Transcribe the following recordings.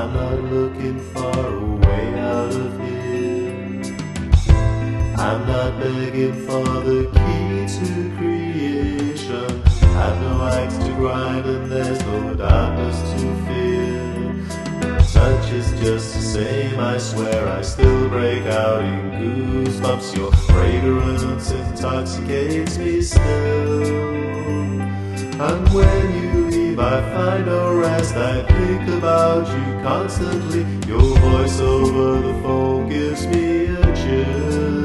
I'm not looking far away out of here. I'm not begging for the key to creation. I've no axe to grind and there's no darkness to fear. Your touch is just the same, I swear I still break out in goosebumps. Your fragrance intoxicates me still. And when you leave I find no rest, I think about you constantly. Your voice over the phone gives me a chill.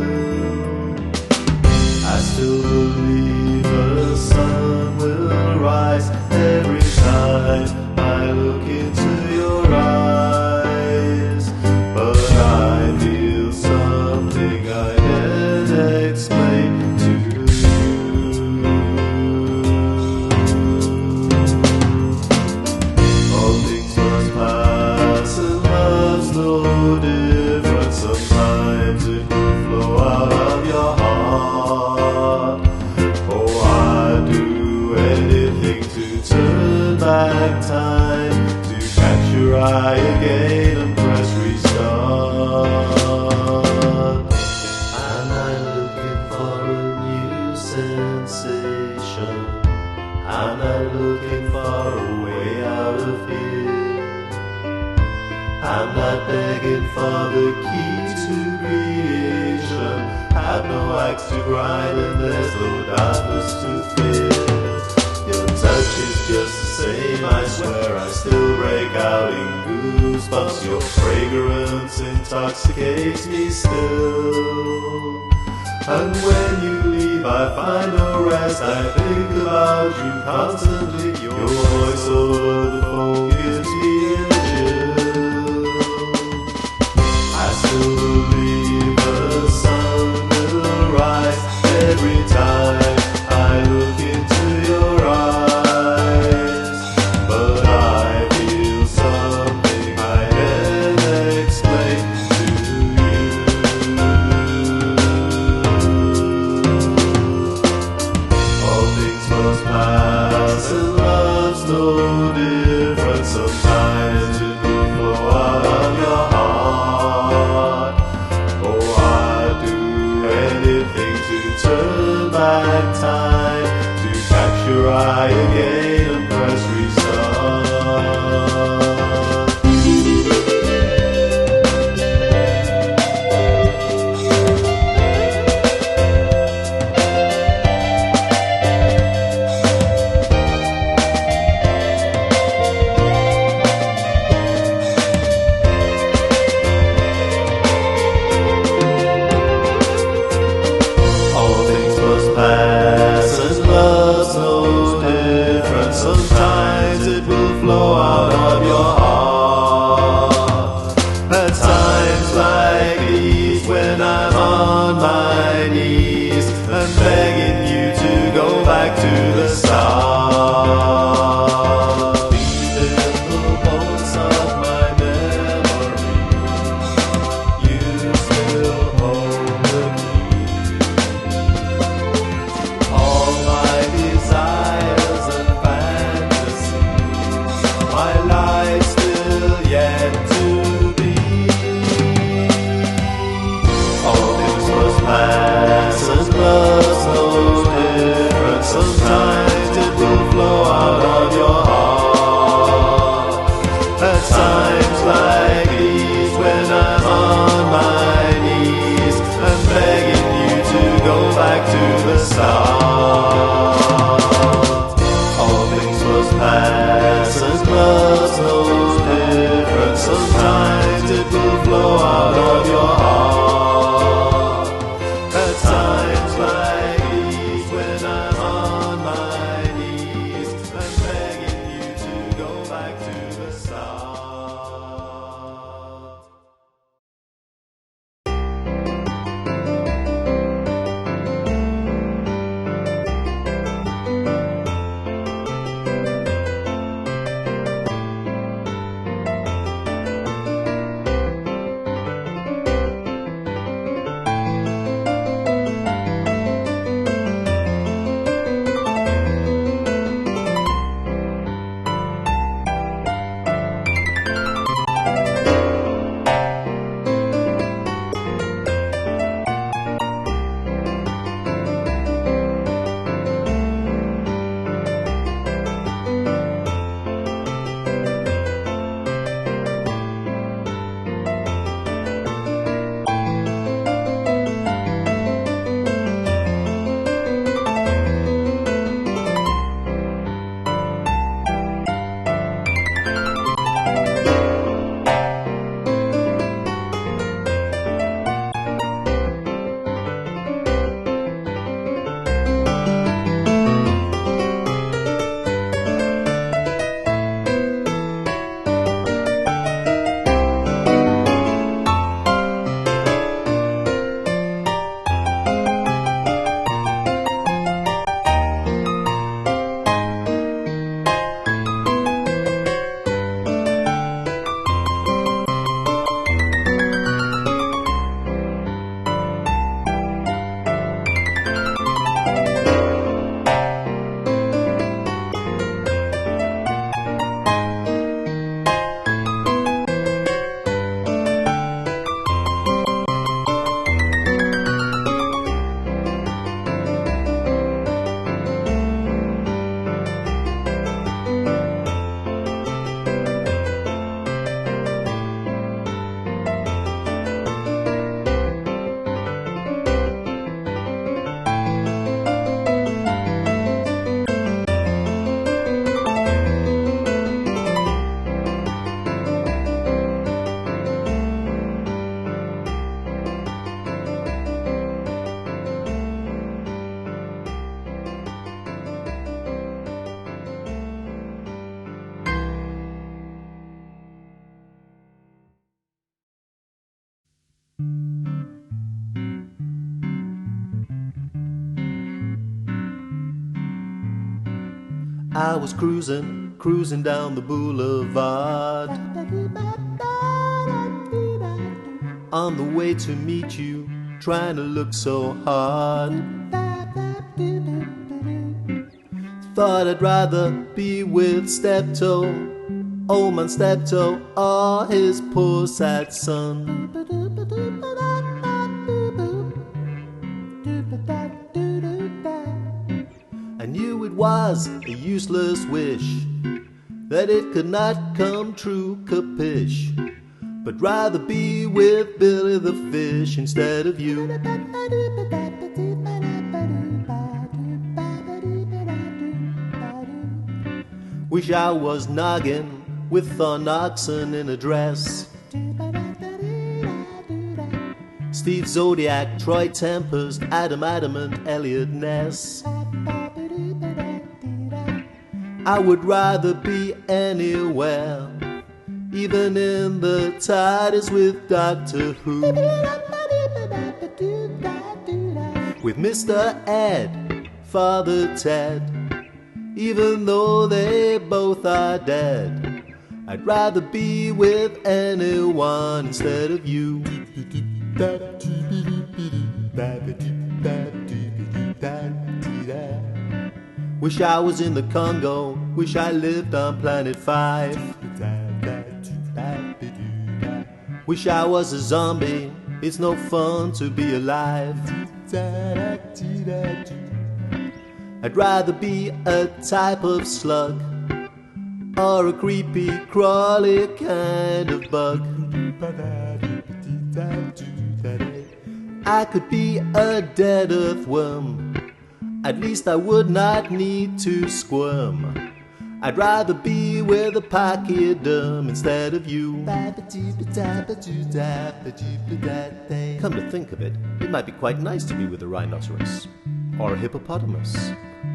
I still believe the sun will rise every time I look into your eyes. But I feel something I can't explain to you. All things must pass and love's no different. Sometimes it will flow out of your heart. Oh, I'd do anything to turn back time, to catch your eye again and press restart. I'm not looking for a new sensation. I'm not looking far away out of here. I'm not begging for the key to creation. I've no axe to grind and there's no darkness to fear. Your touch is just the same, I swear I still break out in goosebumps. Your fragrance intoxicates me still. And when you leave I find no rest, I think about you constantly. Your voice over the phone gives me a chill. I still believe the sun will rise every time I look into your eyes. But I feel something I can't explain to you. All things must pass and love's no different sometimes. I was cruising down the boulevard, on the way to meet you, trying to look so hard. Thought I'd rather be with Steptoe, old man Steptoe, or his poor sad son. I knew it was a useless wish, that it could not come true, capiche, but rather be with Billy the Fish instead of you. Wish I was noggin with Thorn Oxon in a dress, Steve Zodiac, Troy Tempest, Adam Adamant, Elliot Ness. I would rather be anywhere, even in the TARDIS with Doctor Who, with Mr. Ed, Father Ted, even though they both are dead. I'd rather be with anyone instead of you. Wish I was in the Congo, wish I lived on Planet 5. Wish I was a zombie, it's no fun to be alive. I'd rather be a type of slug, or a creepy, crawly kind of bug. I could be a dead earthworm, at least I would not need to squirm. I'd rather be with a pachyderm instead of you. Come to think of it, it might be quite nice to be with a rhinoceros, or a hippopotamus.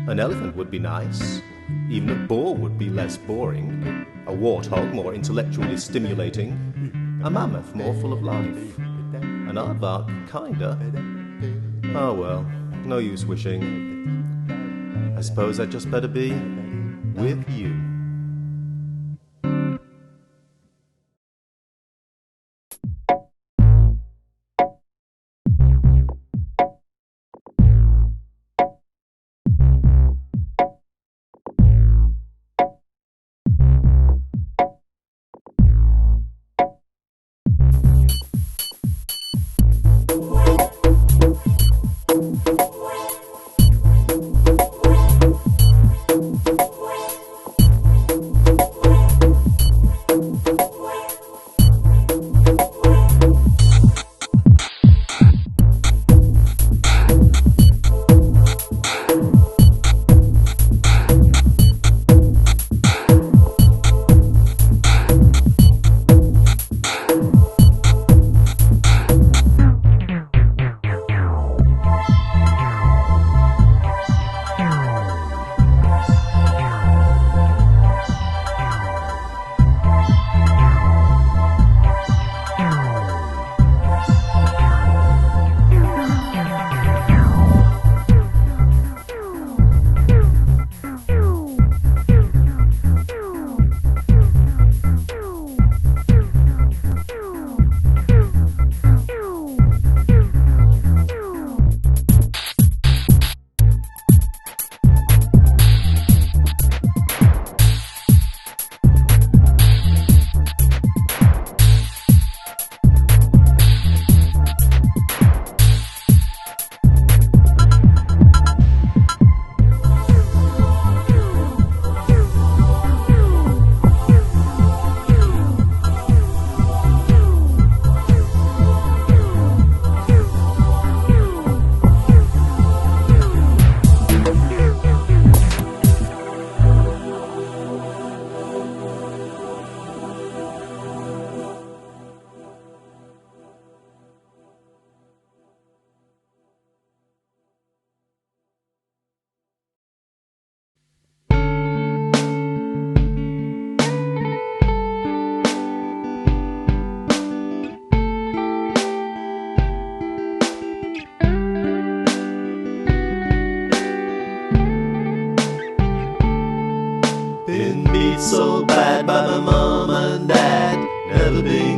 An elephant would be nice. Even a boar would be less boring. A warthog more intellectually stimulating. A mammoth more full of life. An aardvark, kinda. Oh well, no use wishing. I suppose I'd just better be with you.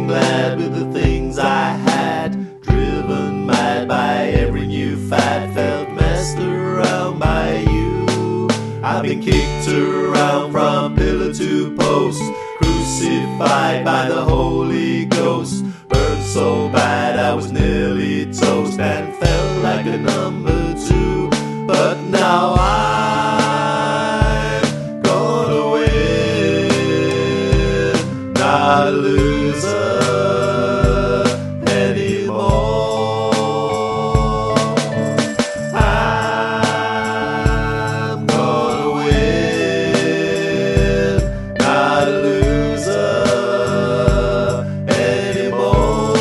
glad with the things I had, driven mad by every new fad, felt messed around by you. I've been kicked around from pillar to post, crucified by the Holy Ghost, burned so bad I was nearly toast and felt like a number two. But now I'm gonna win, not a loser anymore. I'm gonna win, not a loser anymore.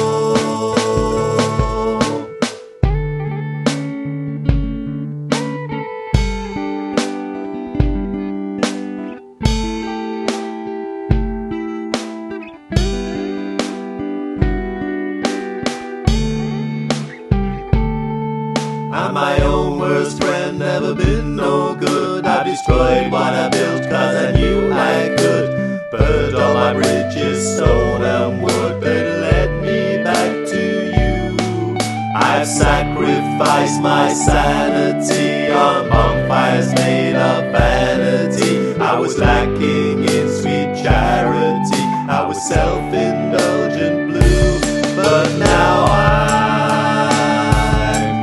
I'm my own worst friend, never been no good. I destroyed what I built cause I knew I could. Burned all my bridges, stone and wood that led me back to you. I've sacrificed my sanity on bonfires made of vanity. I was lacking in sweet charity, I was self-indulgent blue. But now I'm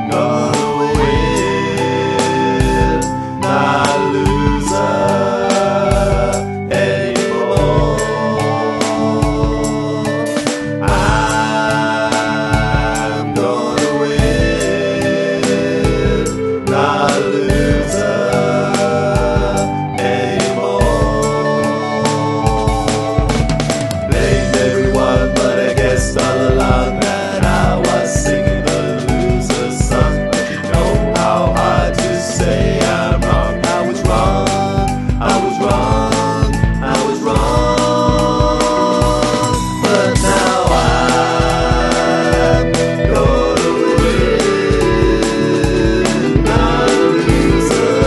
gonna win, not a loser anymore. I'm gonna win, not a loser anymore. Blamed everyone, but I guessed all along that I was singing the loser song. But you know how hard to say I'm wrong. I was wrong, I was wrong, I was wrong. But now I'm gonna win, not a loser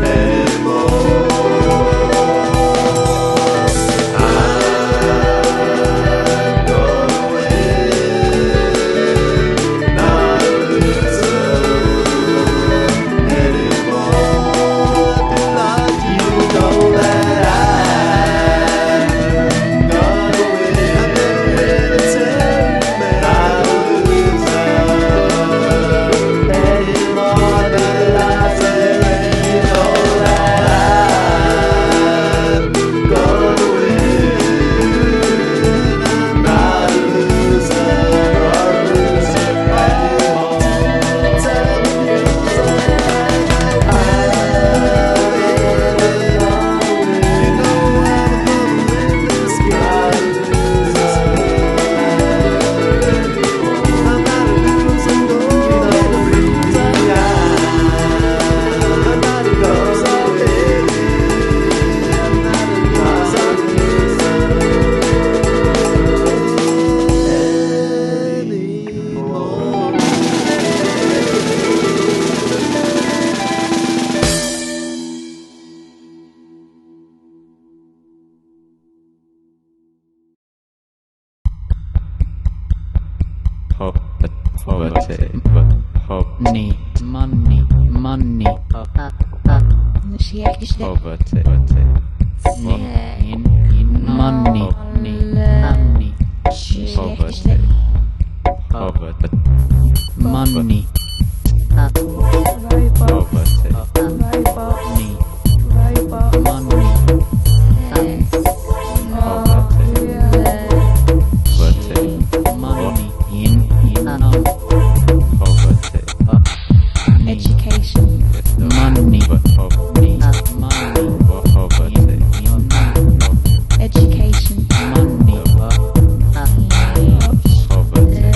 anymore. I'm gonna win, not a loser anymore. Lord, you know that I'm gonna win, not a loser anymore. Lord, you know that I'm gonna win, not a loser Poverty, money, poverty, money, poverty, poverty, money, poverty, Education, money, poverty, education, money, poverty,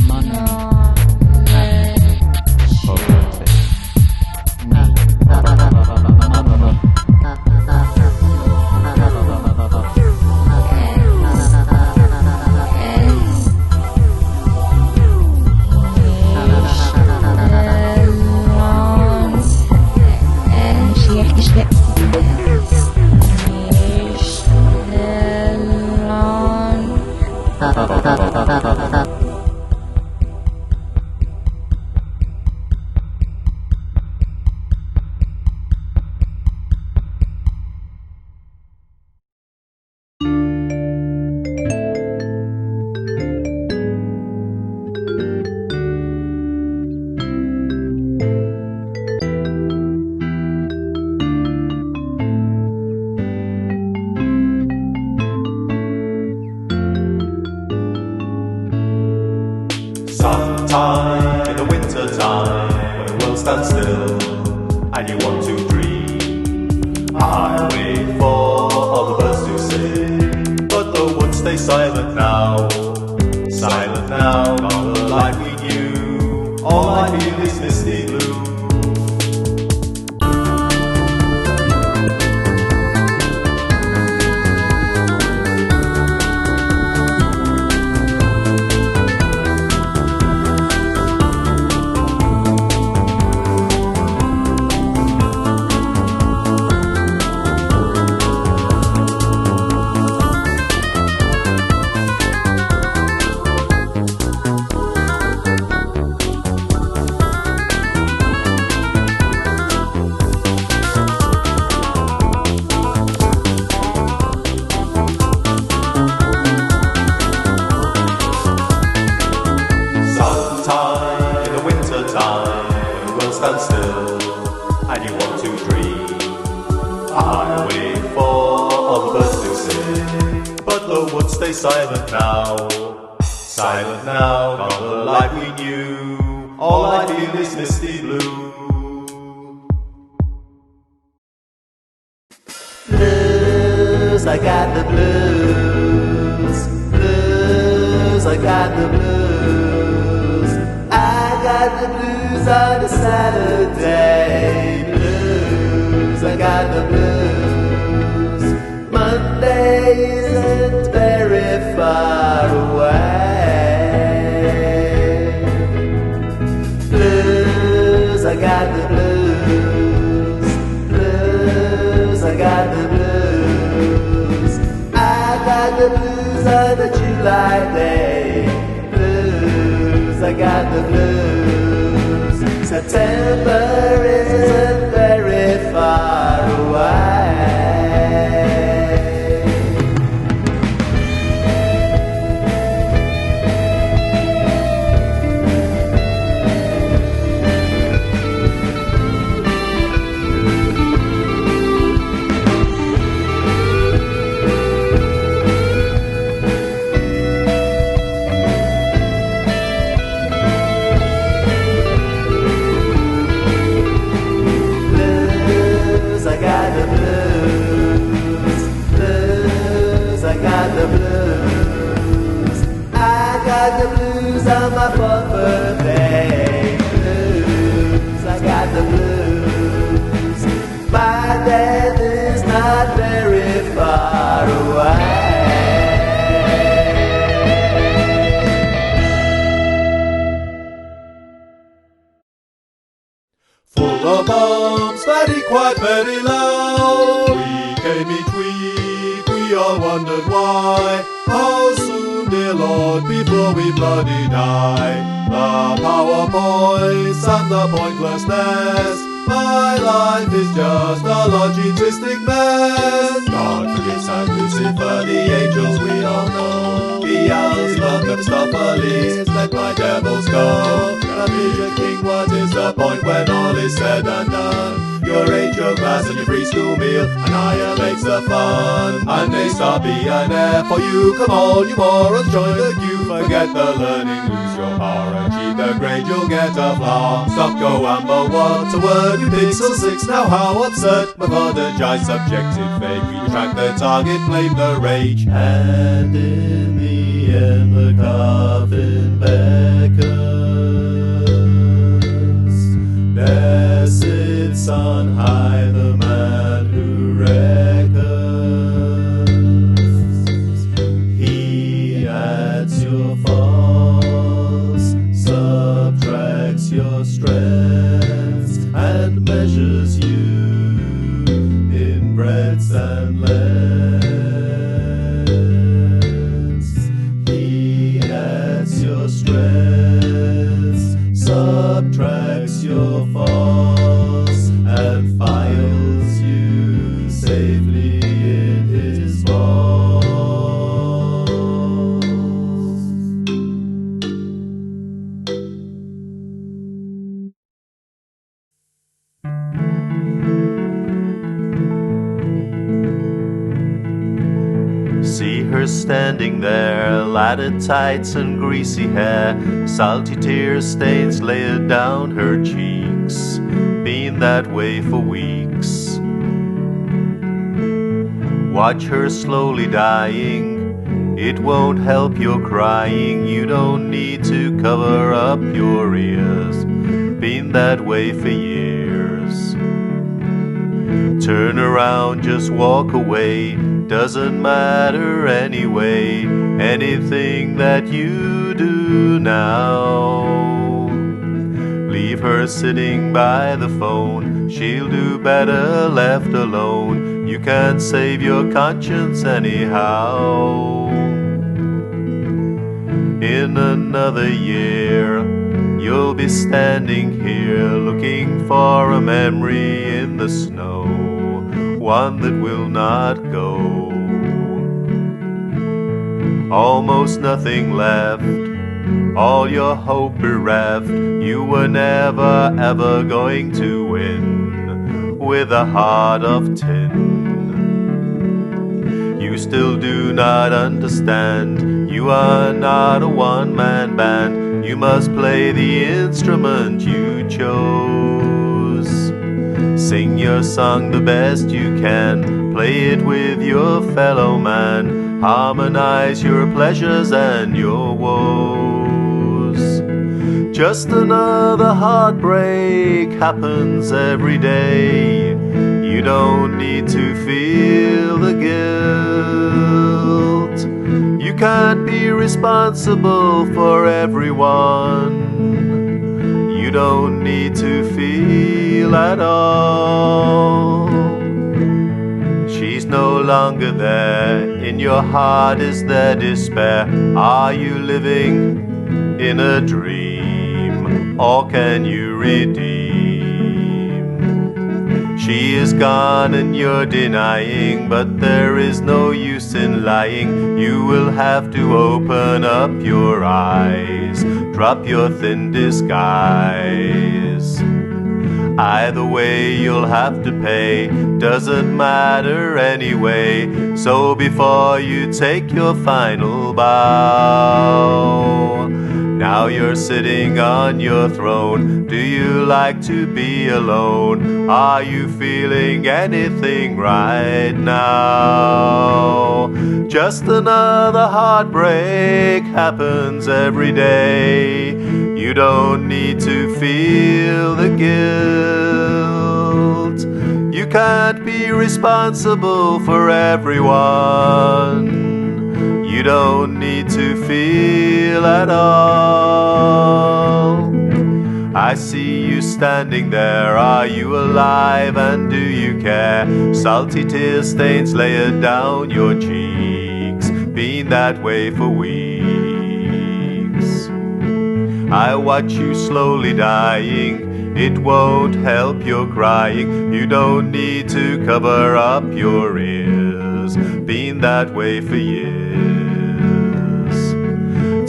money, poverty, Sometime in the winter time, when the world stands still and you want to dream, I wait for all the birds to sing, but the woods stay silent now. Silent now, not the light we knew. All I feel is misty blue. Stand still and you want to dream, I wait for all the birds to sing, but the woods stay silent now. Silent now, not the light we knew. All I feel is misty blue. Blues, I got the blues. Blues, I got the blues. I got the blues on a Saturday. Blues, I got the blues. Monday isn't very far away. Blues, I got the blues. Blues, I got the blues. I got the blues on a July day. Blues, I got the blues. September isn't very far away. The blues on my 4th birthday. Blues, I got the blues. My death is not very far away. Full of bombs, very quiet, very loud. We came each week, we all wondered why. How soon, dear Lord, before we bloody die. The PowerPoints and the pointlessness. My life is just a logicistic mess. God forgives Saint Lucifer, the angels we all know. Beelzebub, Mephistopheles, let my devils go. The Media King, what is the point when all is said and done? Your age, your class, and your free school meal annihilates the fun. And A star B and F for you, come on, you morons, join the queue. Forget the learning, lose your power, achieve the grade, you'll get a flower. Stop, go, amber, what's a word? You pixel 6, now how absurd. Methodologize subjective fate, we retract the target, blame the rage. And in the end the car standing there, laddered tights and greasy hair, salty tear stains layered down her cheeks, been that way for weeks. Watch her slowly dying, it won't help your crying, you don't need to cover up your ears, been that way for years. Turn around, just walk away, doesn't matter anyway, anything that you do now. Leave her sitting by the phone, she'll do better left alone, you can't save your conscience anyhow. In another year, you'll be standing here looking for a memory in the snow, one that will not go. Almost nothing left, all your hope bereft, you were never ever going to win with a heart of tin. You still do not understand, you are not a one-man band, you must play the instrument you chose. Sing your song the best you can, play it with your fellow man, harmonize your pleasures and your woes. Just another heartbreak happens every day, you don't need to feel the guilt. You can't be responsible for everyone, you don't need to feel at all. She's no longer there, in your heart is there despair. Are you living in a dream, or can you redeem? She is gone and you're denying, but there is no use in lying. You will have to open up your eyes, drop your thin disguise. Either way you'll have to pay, doesn't matter anyway. So before you take your final bow, now you're sitting on your throne, do you like to be alone? Are you feeling anything right now? Just another heartbreak happens every day, you don't need to feel the guilt. You can't be responsible for everyone, you don't need to feel at all. I see you standing there, are you alive and do you care? Salty tear stains layered down your cheeks, been that way for weeks. I watch you slowly dying, it won't help your crying, you don't need to cover up your ears, been that way for years.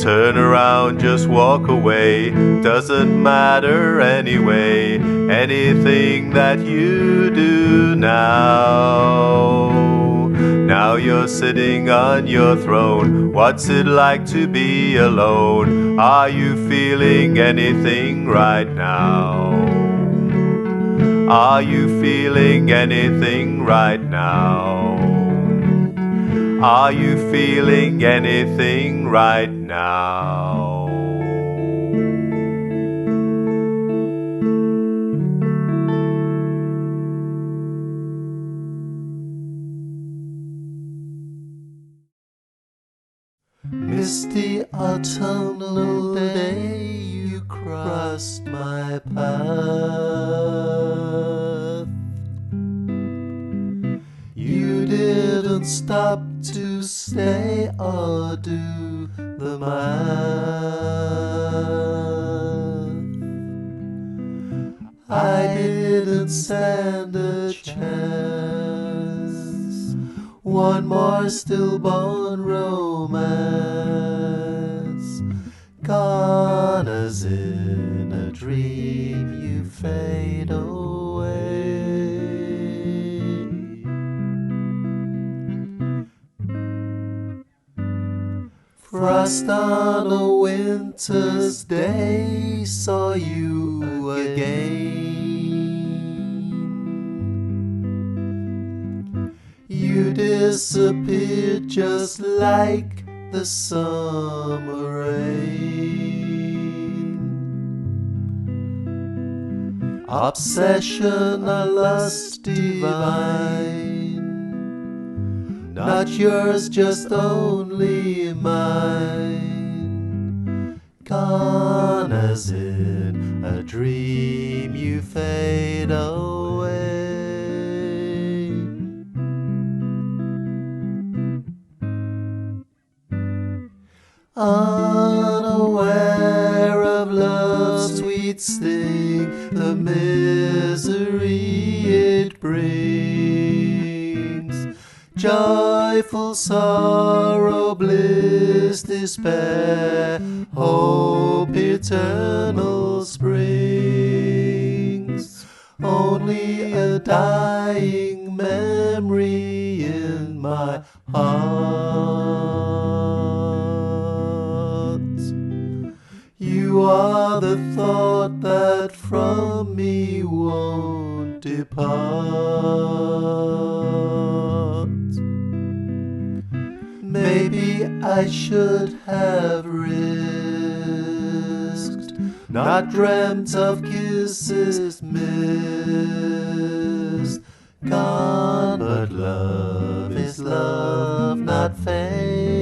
Turn around, just walk away, doesn't matter anyway, anything that you do now. Now you're sitting on your throne, what's it like to be alone? Are you feeling anything right now? Are you feeling anything right now? Are you feeling anything right now? Misty autumnal day, you crossed my path. You didn't stop to stay or do the math. I didn't stand a chance, one more stillborn romance, gone as in a dream you fade away. frost on a winter's day saw you again. You disappeared just like the summer rain. Obsession, a lust divine, not yours, just only mine. Gone as in a dream, you fade away. Unaware of love's sweet sting, the misery it brings, joyful sorrow, bliss, despair, hope eternal springs. Only a dying memory in my heart. You are the thought that from me won't depart. Maybe I should have risked, not dreamt of kisses missed. Gone, but love is love, not fame.